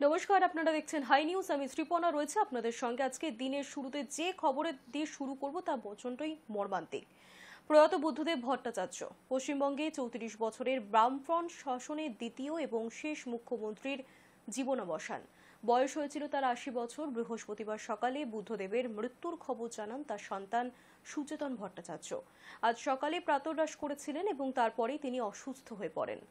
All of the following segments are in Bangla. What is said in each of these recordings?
নমস্কার, আপনারা দেখছেন হাই নিউজ। আমি শ্রীপর্ণা রয়েছে আপনাদের সঙ্গে। আজকে দিনের শুরুতে যে খবরের দিয়ে শুরু করব তা প্রচণ্ডই মর্মান্তিক। প্রয়াত বুদ্ধদেব ভট্টাচার্য পশ্চিমবঙ্গে 34 বছরের বামফ্রন্ট শাসনের দ্বিতীয় এবং শেষ মুখ্যমন্ত্রীর জীবনাবসান। বয়স হয়েছিল তার 80 বছর। বৃহস্পতিবার সকালে বুদ্ধদেবের মৃত্যুর খবর জানান তার সন্তান সুচেতন ভট্টাচার্য। আজ সকালে প্রাতরাশ করেছিলেন এবং তারপরেই তিনি অসুস্থ হয়ে পড়েন।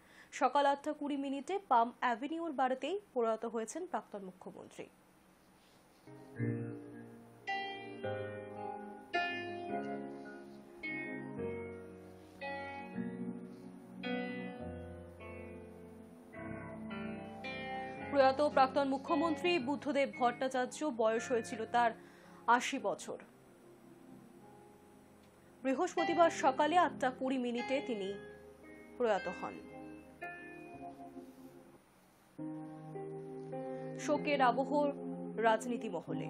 সকাল 8:20 পাম অ্যাভিনিউর বাড়িতেই প্রয়াত হয়েছেন প্রাক্তন মুখ্যমন্ত্রী। প্রয়াত প্রাক্তন মুখ্যমন্ত্রী বুদ্ধদেব ভট্টাচার্য, বয়স হয়েছিল তার 80 বছর। বৃহস্পতিবার সকালে 8:20 তিনি প্রয়াত হন। শোকের আবহ রাজনীতি মহলে।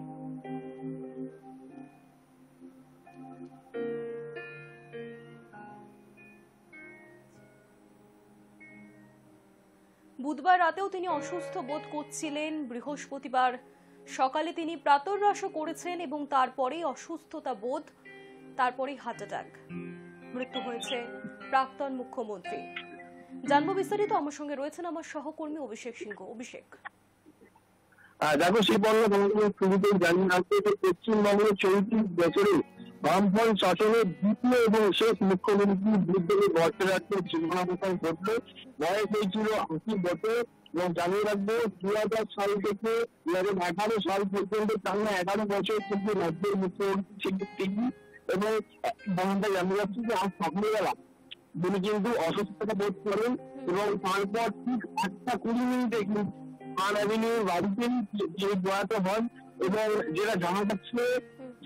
বুধবার রাতেও তিনি অসুস্থ বোধ করছিলেন। বৃহস্পতিবার সকালে তিনি প্রাতরাশ করেছেন এবং তারপরেই অসুস্থতা বোধ, তারপরেই হার্ট অ্যাটাক। মৃত্যু হয়েছে প্রাক্তন মুখ্যমন্ত্রী। জানবো বিস্তারিত। আমার সঙ্গে রয়েছেন আমার সহকর্মী অভিষেক সিংহ। অভিষেক, দেখো সেই বললো তোমাকে শুরুতেই জানিয়ে রাখতে যে পশ্চিমবঙ্গের 34 বছরে বামফ্রন্ট শাসনের দ্বিতীয় এবং শেষ মুখ্যমন্ত্রী বুদ্ধদেব ভট্টাচার্যের জীবনাবসান ঘটলো। বয়স হয়েছিল 80 বছর এবং জানিয়ে রাখবো 2000 সাল থেকে 2018 সাল পর্যন্ত টানা 11 বছর কিন্তু রাজ্যের মুখ্যমন্ত্রী ছিলেন তিনি। এবং জানিয়ে যাচ্ছি যে আজ সকালবেলা তিনি কিন্তু অসুস্থতা বোধ করেন এবং তারপর ঠিক 8:20 কিন্তু পান অ্যাভিনিউর বাড়িতেই তিনি প্রয়াত হন। এবং যেটা জানা যাচ্ছে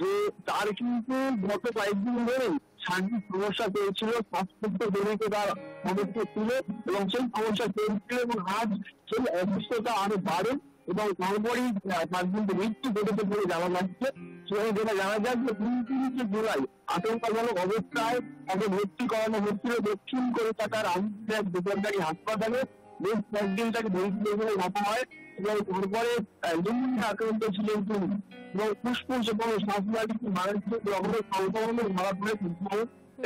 যে তার কিন্তু গত কয়েকদিন ধরে শারীরিক সমস্যা পেয়েছিল, শ্বাসকষ্টজনিত তার সমস্যা ছিল এবং সেই সমস্যা পেয়েছিল এবং আজ সেই অসুস্থতা আরো বাড়ে এবং তারপরেই তার কিন্তু মৃত্যু ঘটেছে বলে জানা যাচ্ছে। সেখানে যেটা জানা যায় যে 29 জুলাই আশঙ্কাজনক অবস্থায় তাকে ভর্তি করানো হচ্ছিল দক্ষিণ কলকাতার আন্তর্জাতিক বেসরকারি হাসপাতালে। বেশ কয়েকদিন তাকে ভর্তি রাখা হয় এবং তারপরে নিউমোনিয়া আক্রান্ত ছিলেন তিনি এবং ফুসফুস এবং শ্বাসনালীতে মারাত্মক রকমের সংক্রমণে ধরা পড়ে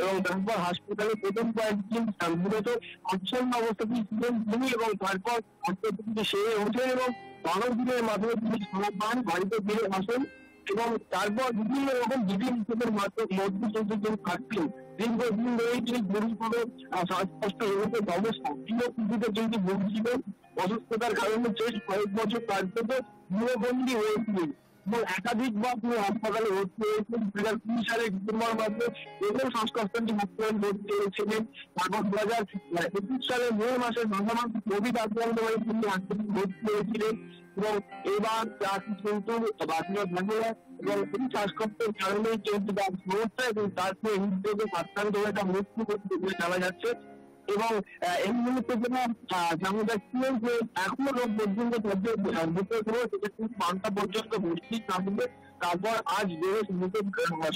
এবং তারপর হাসপাতালে প্রথম কয়েকদিন মূলত আচ্ছন্ন অবস্থাতেই ছিলেন তিনি এবং তারপর হাসপাতালটি সেরে ওঠেন এবং 12 দিনের মাধ্যমে তিনি ছাড়া পান, বাড়িতে ফিরে আসেন এবং তারপর বিভিন্ন রকম চিকিৎসকের মধ্যে কিন্তু তিনি থাকতেন। দীর্ঘদিন ধরেই তিনি গুরুতর শ্বাসকষ্ট অবস্থা গৃহপুঁজিতে কিন্তু ভুগছিলেন। অসুস্থতার কারণে শেষ কয়েক বছর তার থেকে গৃহবন্দী হয়েছিলেন এবং একাধিকবার তিনি হাসপাতালে ভর্তি হয়েছেন। 2020 সালে ডিসেম্বর মাসে প্রথম শ্বাসকষ্টটি হাসপাতালে ভর্তি হয়েছিলেন। তারপর 2021 সালে মে মাসের মাঝামাঝি কোভিড আক্রান্ত হয়ে তিনি হাসপাতালে ভর্তি হয়েছিলেন এবং এবার তার কিন্তু বাঁচানো থাকে না এবং এই শ্বাসকষ্টের কারণেই কিন্তু তার সমস্যা এবং তারপরে হৃদরোগে আক্রান্ত হয়ে তার মৃত্যু ঘটছে বলে জানা যাচ্ছে। এবং এই মুহূর্তে যেটা জানা যাচ্ছে যে এখনো লোক পর্যন্ত সেটা কিন্তু 5টা পর্যন্ত ভর্তি থাকবে। তারপর আজ দেশ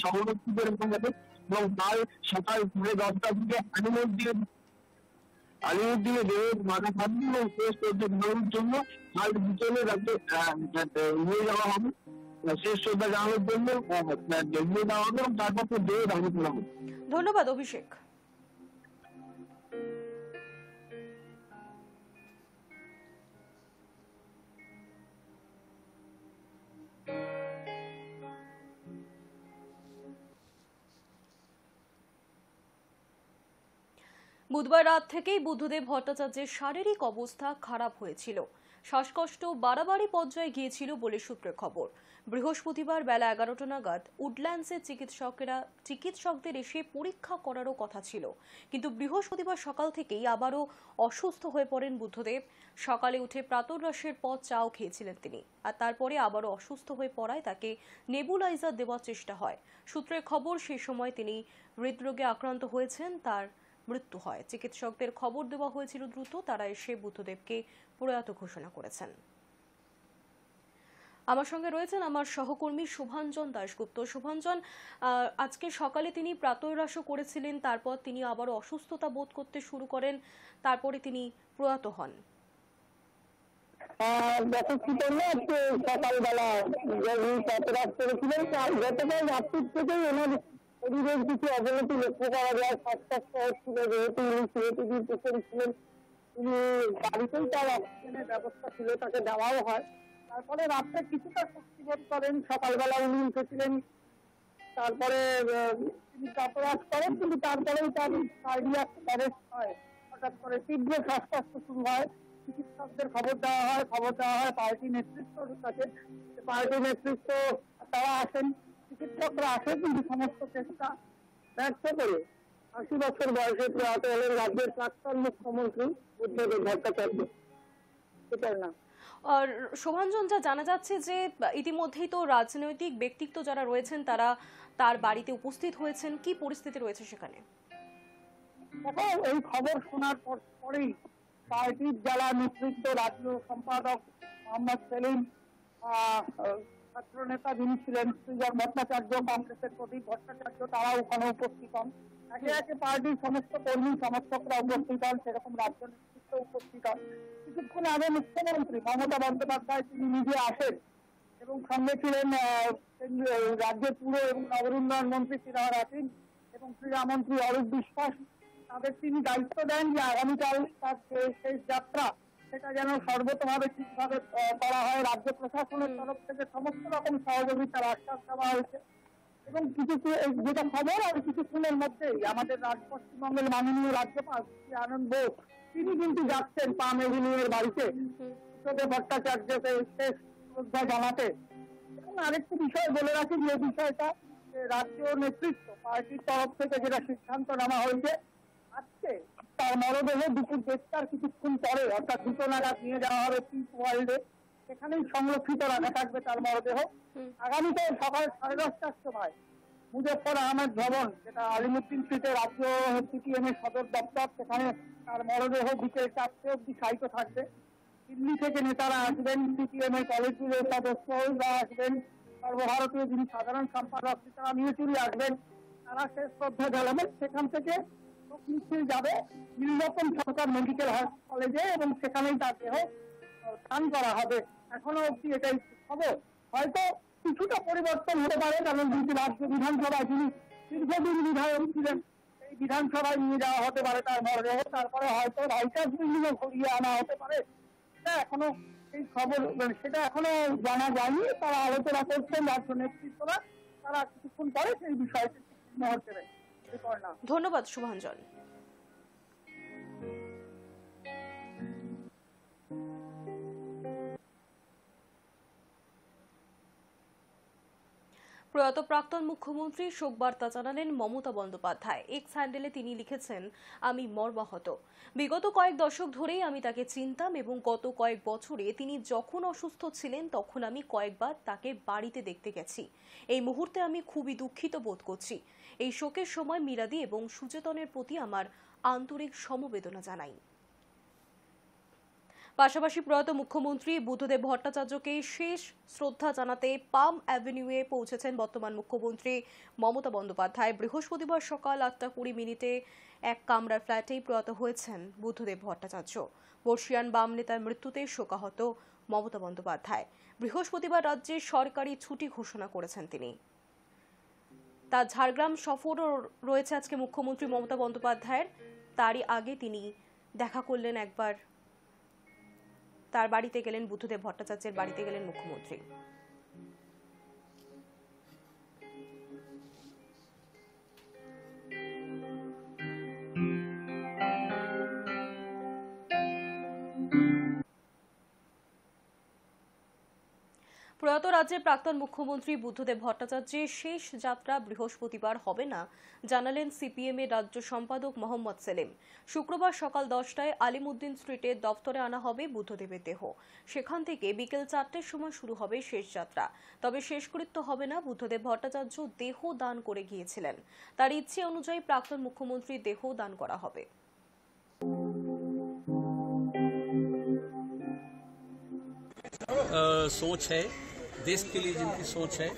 সংরক্ষিত হবে এবং কাল সকাল 10:30 থেকে আলিমুদ্দিনে দেহের মাথা থাকবে এবং শেষ শ্রদ্ধা জানানোর জন্য কাল বিকেলে তাকে নিয়ে যাওয়া হবে। শেষ শ্রদ্ধা জানানোর জন্য নিয়ে যাওয়া হবে এবং তারপর দেহ দান করা হবে। ধন্যবাদ অভিষেক। বুধবার রাত থেকেই বুদ্ধদেব ভট্টাচার্যের শারীরিক অবস্থা খারাপ হয়েছিল। শ্বাসকষ্ট বাড়াবাড়ি পর্যায়ে গিয়েছিল বলে সূত্রে খবর। বৃহস্পতিবার বেলা 11টা নাগাদ উডল্যান্ডসের চিকিৎসকদের এসে পরীক্ষা করারও কথা ছিল, কিন্তু বৃহস্পতিবার সকাল থেকেই আবারও অসুস্থ হয়ে পড়েন বুদ্ধদেব। সকালে উঠে প্রাতরাশের পর চাও খেয়েছিলেন তিনি, আর তারপরে আবারও অসুস্থ হয়ে পড়ায় তাকে নেবুলাইজার দেওয়ার চেষ্টা হয়। সূত্রের খবর সেই সময় তিনি হৃদরোগে আক্রান্ত হয়েছেন, তার মৃত্যু হয়। চিকিৎসকদের খবর দেওয়া হয়েছিল দ্রুত, তারা এসে বুদ্ধদেবকে প্রয়াত ঘোষণা করেছেন। আমার সঙ্গে রয়েছেন আমার সহকর্মী শুভাঞ্জন দাশগুপ্ত। শুভাঞ্জন, আজকে সকালে তিনি প্রাতরাশ করেছিলেন, তারপর তিনি আবারও অসুস্থতা বোধ করতে শুরু করেন, তারপরে তিনি প্রয়াত হন। যথেষ্ট না আজকে সকালবেলা যাতায়াত করেছিলেন, গতকাল রাত্রির থেকেই ওনার শরীরের কিছু অবনতি লক্ষ্য করা যায়। শ্বাসকষ্ট হচ্ছিল, যেহেতু উনি সিএটিভি পেশেন্ট ছিলেন, তিনি বাড়িতেই তার অক্সিজেনের ব্যবস্থা ছিল, তাকে দেওয়াও হয়। তারপরে রাত্রে কিছুটা স্বস্তি বোধ করেন, সকালবেলা উনি উঠেছিলেন, তারপরে তিনি যাতায়াত করেন, কিন্তু তারপরেই তার কার্ডিয়াক অ্যারেস্ট হয়। হঠাৎ করে তীব্র শ্বাসকষ্ট শুরু হয়, চিকিৎসকদের খবর দেওয়া হয় পার্টি নেতৃত্বের কাছে। পার্টি নেতৃত্ব তারা আসেন, চিকিৎসকরা আসেন, কিন্তু সমস্ত চেষ্টা ব্যর্থ করে ৮০ বছর বয়সে প্রয়াত হলেন রাজ্যের প্রাক্তন মুখ্যমন্ত্রী বুদ্ধদেব ভট্টাচার্য। সেটাই না। আর শোভাঞ্জন, যা জানা যাচ্ছে যে ইতিমধ্যেই তো রাজনৈতিক ব্যক্তিত্ব যারা রয়েছেন তারা তার বাড়িতে উপস্থিত হয়েছেন, কি পরিস্থিতি রয়েছে সেখানে? দেখো, এই খবর শোনার পরেই পার্টির জেলা নেতৃত্ব, রাজ্য সম্পাদক মোহাম্মদ সেলিম, ছাত্র নেতা যিনি ছিলেন শ্রীধর ভট্টাচার্য, কংগ্রেসের প্রদীপ ভট্টাচার্য, তারা ওখানে উপস্থিত হন। একে একে পার্টির সমস্ত কর্মী সমর্থকরা উপস্থিত হন, সেরকম রাজ্য নেতৃত্ব উপস্থিত হন। কিছুক্ষণ আগে মুখ্যমন্ত্রী মমতা বন্দ্যোপাধ্যায় তিনি নিজে আসেন এবং সঙ্গে ছিলেন রাজ্যের পুর এবং নগর উন্নয়ন মন্ত্রী ফিরহাদ হাকিম এবং ক্রীড়ামন্ত্রী অরূপ বিশ্বাস। তাদের তিনি দায়িত্ব দেন যে আগামীকাল তার শেষ যাত্রা সেটা যেন সর্বতভাবে ঠিকভাবে করা হয়। রাজ্য প্রশাসনের তরফ থেকে সমস্ত রকম সহযোগিতার আশ্বাস দেওয়া হয়েছে এবং যেটা খবর আর কিছুক্ষণের মধ্যেই আমাদের পশ্চিমবঙ্গের মাননীয় রাজ্যপাল শ্রী আনন্দ বোস তিনি কিন্তু যাচ্ছেন পাম এভিনিউয়ের বাড়িতে বুদ্ধদেব ভট্টাচার্যকে শেষ শ্রদ্ধা জানাতে। এবং আরেকটি বিষয় বলে রাখি, যে বিষয়টা রাজ্য নেতৃত্ব পার্টির তরফ থেকে যেটা সিদ্ধান্ত নেওয়া হয়েছে, আজকে তার মরদেহ দুপুর 1টার কিছুক্ষণ পরে অর্থাৎ 2টো নাগাদ নিয়ে যাওয়া হবে পিস ওয়ার্ল্ডে, সেখানেই সংরক্ষিত রাখা থাকবে তার মরদেহ। আগামীকাল সকাল 10:30টার সময় মুজফফর আহমেদ ভবন, যেটা আলিমুদ্দিন স্ট্রিটে রাজ্য সিপিএম এর সদর দপ্তর, সেখানে তার মরদেহ বিকেল 4টে অব্দি শায়িত থাকবে। দিল্লি থেকে নেতারা আসবেন, সিপিএম এর কলেজগুলোর সদস্যরা আসবেন, সর্বভারতীয় যিনি সাধারণ সম্পাদক সীতারাম ইয়েচুরি আসবেন, তারা শেষ শ্রদ্ধা জানাবেন। সেখান থেকে মিছিল যাবে নীলরতন সরকার মেডিকেল কলেজে এবং সেখানেই তার দেহ দান করা হবে। এখনো অব্দি এটাই খবর। হয়তো কিছুটা পরিবর্তন হতে পারে, কারণ রাজ্য বিধানসভায় যিনি দীর্ঘদিন বিধায়ক ছিলেন, এই বিধানসভায় নিয়ে যাওয়া হতে পারে তার মরদেহ, তারপরে হয়তো রাইটার্স বিল্ডিংয়ে ঘুরিয়ে আনা হতে পারে। এখনো এই খবর সেটা এখনো জানা যায়নি। তারা আলোচনা করছেন রাজ্য নেতৃত্বরা, তারা কিছুক্ষণ পরে সেই বিষয়টি সিদ্ধান্ত দেবেন। ধন্যবাদ শুভাঞ্জন। প্রয়াত প্রাক্তন মুখ্যমন্ত্রী শোকবার্তা জানালেন মমতা বন্দ্যোপাধ্যায়। এক্স হ্যান্ডেলে তিনি লিখেছেন, আমি মর্মাহত। বিগত কয়েক দশক ধরেই আমি তাকে চিনতাম এবং গত কয়েক বছরে তিনি যখন অসুস্থ ছিলেন তখন আমি কয়েকবার তাকে বাড়িতে দেখতে গেছি। এই মুহূর্তে আমি খুবই দুঃখিত বোধ করছি। এই শোকের সময় মিলাদি এবং সুচেতনের প্রতি আমার আন্তরিক সমবেদনা জানাই। পাশাপাশি প্রয়াত মুখ্যমন্ত্রী বুদ্ধদেব ভট্টাচার্যকে শেষ শ্রদ্ধা জানাতে পাম অ্যাভিনিউয়ে পৌঁছেছেন বর্তমান মুখ্যমন্ত্রী মমতা বন্দ্যোপাধ্যায়। বৃহস্পতিবার সকাল 8:20 এক কামরার ফ্ল্যাটেই প্রয়াত হয়েছেন বুদ্ধদেব ভট্টাচার্য। বর্ষিয়ান বাম নেতার মৃত্যুতে শোকাহত মমতা বন্দ্যোপাধ্যায়। বৃহস্পতিবার রাজ্যে সরকারি ছুটি ঘোষণা করেছেন তিনি। তার ঝাড়গ্রাম সফরও রয়েছে আজকে মুখ্যমন্ত্রী মমতা বন্দ্যোপাধ্যায়ের। তারই আগে তিনি দেখা করলেন একবার, তার বাড়িতে গেলেন, বুদ্ধদেব ভট্টাচার্যের বাড়িতে গেলেন মুখ্যমন্ত্রী। প্রয়াত রাজ্যের প্রাক্তন মুখ্যমন্ত্রী বুদ্ধদেব ভট্টাচার্যের শেষ যাত্রা বৃহস্পতিবার হবে না জানালেন সিপিএম এর রাজ্য সম্পাদক মোহাম্মদ সেলিম। শুক্রবার সকাল 10টায় আলিমুদ্দিন স্ট্রিটের দফতরে আনা হবে বুদ্ধদেবের দেহ। সেখান থেকে বিকেল 4টের সময় শুরু হবে শেষ যাত্রা। তবে শেষকৃত্য হবে না। বুদ্ধদেব ভট্টাচার্য দেহ দান করে গিয়েছিলেন, তার ইচ্ছে অনুযায়ী প্রাক্তন মুখ্যমন্ত্রীর দেহ দান করা হবে। सोच है देश के लिए, जिनकी सोच है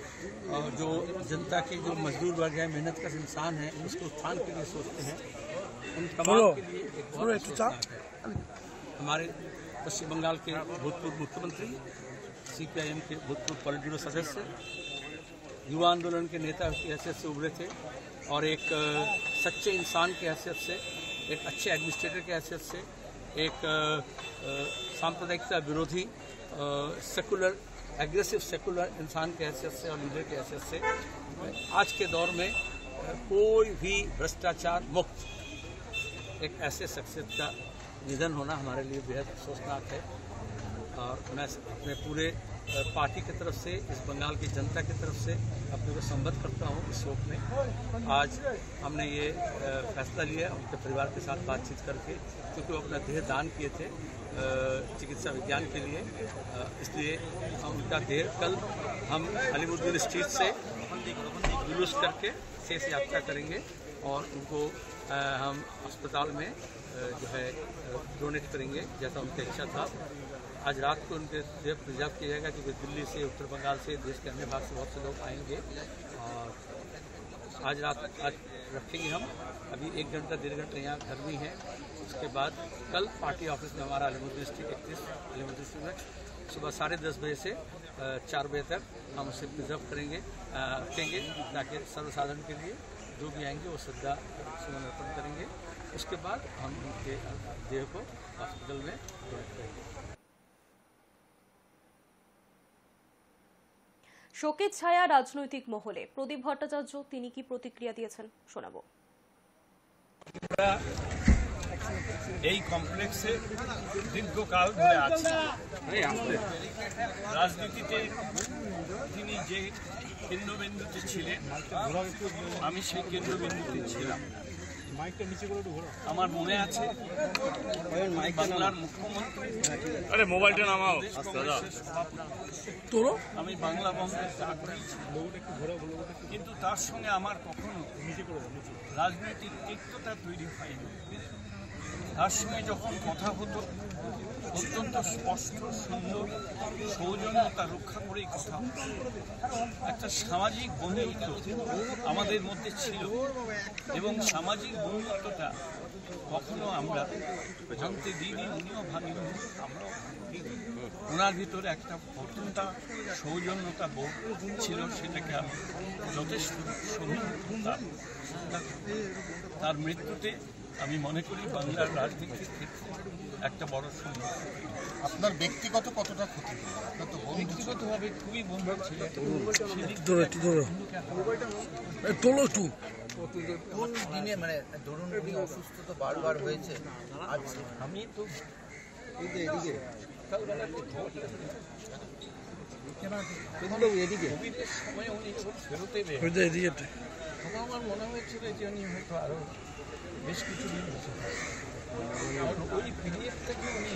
और जो जनता के जो मजदूर वर्ग है, मेहनत का इंसान है, उसके उत्थान के लिए सोचते हैं, उन तमाम के लिए एक बहुत है। हमारे पश्चिम बंगाल के भूतपूर्व मुख्यमंत्री, CPIM के भूतपूर्व पॉलिट ब्यूरो सदस्य, युवा आंदोलन के नेता की हैसियत से उभरे थे और एक सच्चे इंसान की हैसियत से, एक अच्छे एडमिनिस्ट्रेटर की हैसियत से, एक सांप्रदायिकता विरोधी सेकुलर एग्रेसिव सेकुलर इंसान की हैसियत से और लीडर की हैसियत से आज के दौर में कोई भी भ्रष्टाचार मुक्त एक ऐसे शख्सियत का निधन होना हमारे लिए बेहद अफसोसनाक है। और मैं अपने पूरे पार्टी की तरफ से, इस बंगाल की जनता की तरफ से अपने को संबद्ध करता हूँ इस शोक में। आज हमने ये फैसला लिया उनके परिवार के साथ बातचीत करके, क्योंकि वो अपना देह दान किए थे चिकित्सा विज्ञान के लिए, इसलिए हम उनका देह कल हम अलीमुद्दीन स्ट्रीट से जुलूस करके शेष यात्रा करेंगे और उनको हम अस्पताल में जो है डोनेट करेंगे जैसा उनकी इच्छा था। आज रात को उनके देह प्रिजर्व किया जाएगा, क्योंकि दिल्ली से, उत्तर बंगाल से, देश के अन्य भाग से बहुत से लोग आएंगे और आज रखेंगे हम। अभी 1 घंटा 1.5 घंटा यहाँ घर में है। उसके बाद कल पार्टी ऑफिस में हमारा अलीमुद्दीन स्ट्रीट 31 अलीमुद्दीन स्ट्रीट में सुबह 10:30 बजे से 4 बजे तक हम उसे प्रिजर्व करेंगे, रखेंगे, ताकि सर्वसाधारण के लिए जो भी आएंगे वो श्रद्धा सुमन अर्पण करेंगे। उसके बाद हम उनके देह को हॉस्पिटल में डोनेट करेंगे। শোকের ছায়া রাজনৈতিক মহলে। প্রদীপ ভট্টাচার্য তিনি কি প্রতিক্রিয়া দিয়েছেন শোনাবো। এই কমপ্লেক্সে দীর্ঘকাল ধরে আছে। রাজনীতিতে তিনি যে কেন্দ্রবিন্দুতে ছিলেন, আমি সেই কেন্দ্রবিন্দুতে ছিলাম। আমার মনে আছে বাংলার মুখ্যমন্ত্রী, আরে মোবাইলটা নামাও, আমি বাংলা বঙ্গের কিন্তু তার সঙ্গে আমার কখনো রাজনৈতিক তিক্ততা তৈরি হয়নি। তার সঙ্গে যখন কথা হতো অত্যন্ত স্পষ্ট, সুন্দর, সৌজন্যতা রক্ষা করেই কথা হতো। একটা সামাজিক বন্ধুত্ব আমাদের মধ্যে ছিল এবং সামাজিক বন্ধুত্বটা কখনো আমরা ভাঙতে দিইনি, উনিও ভাঙিনি, আমরাও ওনার ভিতরে একটা অত্যন্ত সৌজন্যতা বোধ ছিল, সেটাকে আমি যথেষ্ট সহিষ্ণুতা। তার মৃত্যুতে আমি মনে করি বাংলার রাজনীতির ক্ষেত্রে একটা বড় সমস্যা। আপনার ব্যক্তিগত কতটা ক্ষতি হলো? আপনার তো ব্যক্তিগতভাবে খুবই বন্ধু ছিলেন। কোন দিনে, মানে ধরুন উনি অসুস্থ তো বারবার হয়েছে, আমি তো কোভিডের সময় উনি ফেরোতে তখন আমার মনে হয়েছিল যে উনি হয়তো আরো বেশ কিছুদিন বেঁচে থাকবেন। ওই পিরিয়ড থেকে উনি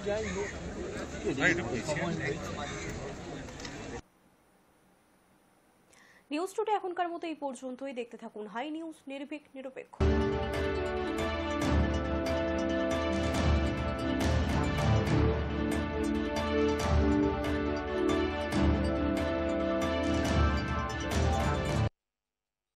যাই হোক নিউজ টুডে এখনকার মতো এই পর্যন্তই। দেখতে থাকুন হাই নিউজ, নির্ভীক নিরপেক্ষ।